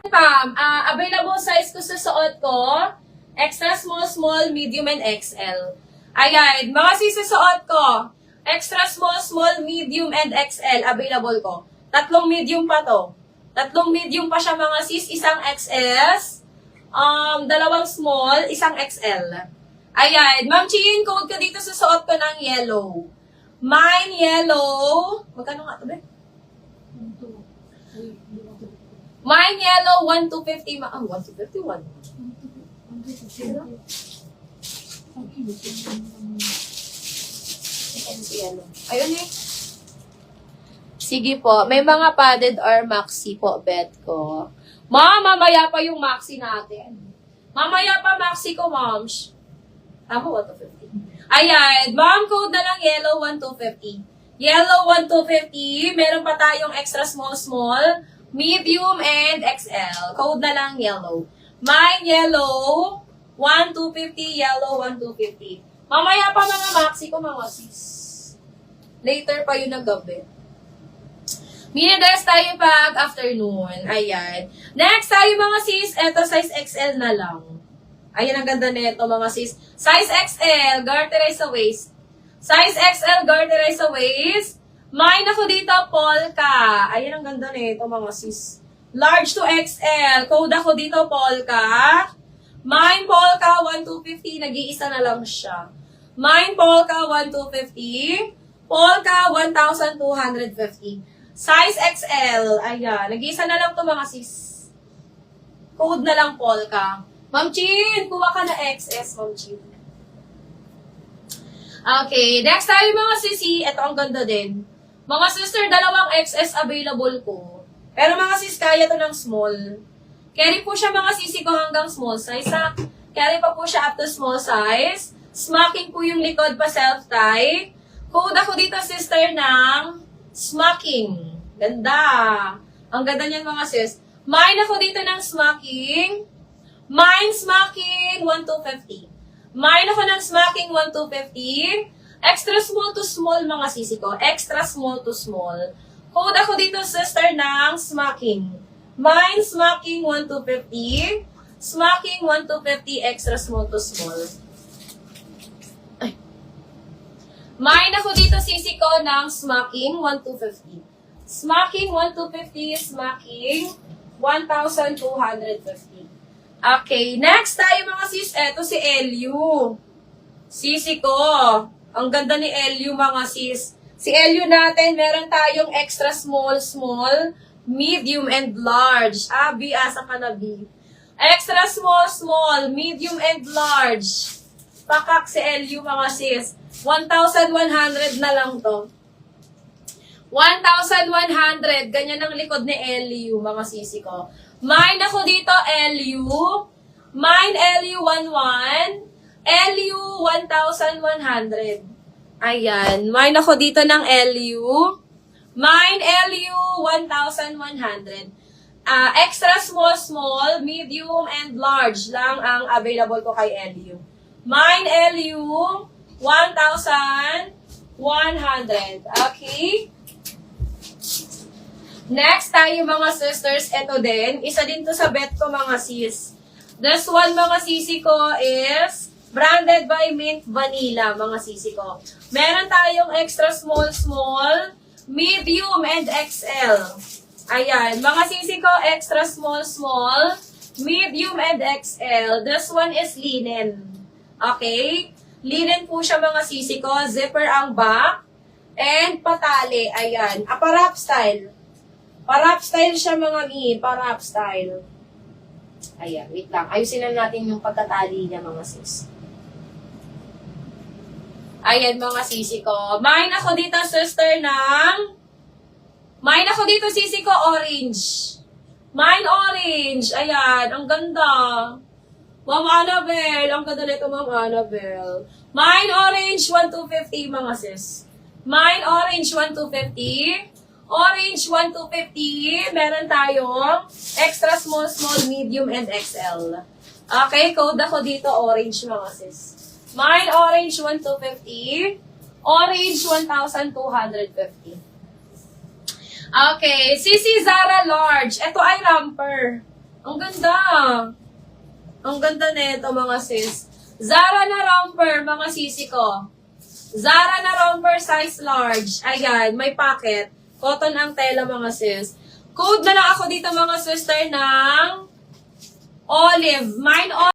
Ma'am, available size ko sa suot ko, extra small, small, medium, and XL. Ayan, mga sisusuot ko, extra small, small, medium, and XL, available ko. Tatlong medium pa to. Tatlong medium pa siya mga sis, isang XS, dalawang small, isang XL. Ayan, Ma'am Chin, code ko dito sa suot ko ng yellow. Mine yellow, magkano nga ito ba? Mine yellow, 1,250. 1,251. Ayun eh. Sige po. May mga padded or maxi po, bet ko. Ma'am, mamaya pa yung maxi natin. Mamaya pa maxi ko, moms. Tama, 1,250. Ayan. Ma'am, code na lang yellow, 1,250. Yellow, 1,250. Meron pa tayong extra small, small, medium, and XL. Code na lang yellow. Mine yellow, 1,250. Yellow, 1,250. Mamaya pa mga maxi ko, mga sis. Later pa yun ng gabi. Mini-dress tayo pag afternoon. Ayan. Next tayo mga sis, eto size XL na lang. Ayan ang ganda nito mga sis. Size XL, garterize sa waist. Size XL, garterize sa waist. Mine ako dito, polka. Ayan ang ganda nito mga sis. Large to XL. Code ako dito, polka. Mine polka, 1,250. Nag-iisa na lang siya. Mine polka, 1,250. Polka, 1,250. Size XL. Ayan. Nag-iisa na lang to mga sis. Code na lang polka. Ma'am Chin, kuha ka na XS, Ma'am Chin. Okay. Next tayo mga sisi. Ito ang ganda din. Mga sister, dalawang XS available ko. Pero mga sis, kaya to ng small. Carry po siya mga sisi ko hanggang small size. Carry pa po siya up to small size. Smocking po yung likod pa self-tie. Code ako dito, sister, ng smocking. Ganda. Ang ganda niyan mga sis. Mine ako dito ng smocking. Mine smocking, 1,250. Mine ako ng smocking, 1,250. Extra small to small mga sisi ko. Extra small to small. Code ako dito, sister, ng smocking. Mine smocking, 1,250. Smocking, 1,250. Extra small to small. Ay. Mine ako dito, sisi ko, ng smocking, 1,250. Smocking, 1,250. Smocking, 1,250. Okay, next tayo mga sis. Eto si Elyu. Sisi ko. Ang ganda ni Elyu mga sis. Si Elyu natin, meron tayong extra small, small, medium, and large. Abi, asa ka na, B. Extra small, small, medium, and large. Pakak si Elyu mga sis. 1,100 na lang to. 1,100. Ganyan ang likod ni Elyu mga sisi ko. Mine ako dito, LU. Mine, LU 11. LU 1,100. Ayan. Mine ako dito ng LU. Mine, LU 1,100. Extra small, small, medium, and large lang ang available ko kay LU. Mine, LU 1,100. Okay? Next tayo mga sisters, ito din. Isa din to sa bet ko mga sis. This one mga sisi ko is branded by Mint Vanilla mga sisi ko. Meron tayong extra small, small, medium, and XL. Ayan. Mga sisi ko, extra small, small, medium, and XL. This one is linen. Okay? Linen po siya mga sisi ko. Zipper ang back. And patali. Ayan. Aparap style. Parap style siya mga mi. Parap style. Ayan, wait lang. Ayusin lang natin yung pagkatali niya mga sis. Ayan mga sisi ko. Mine ako dito sister ng... Mine ako dito sisi ko orange. Mine orange. Ayan, ang ganda. Ma'am Annabelle. Ang ganda nito Ma'am Annabelle. Mine orange 1,250 mga sis. Mine orange 1,250. Orange, 1,250. Meron tayong extra small, small, medium, and XL. Okay, code ako dito, orange mga sis. Mine, orange, 1,250. Orange, 1,250. Okay, Sisi Zara large. Ito ay romper. Ang ganda. Ang ganda nito mga sis. Zara na romper, mga sisi ko. Zara na romper size large. Ayan, may pocket. Cotton ang tela mga sis. Code na lang ako dito mga sister ng olive. Mine olive.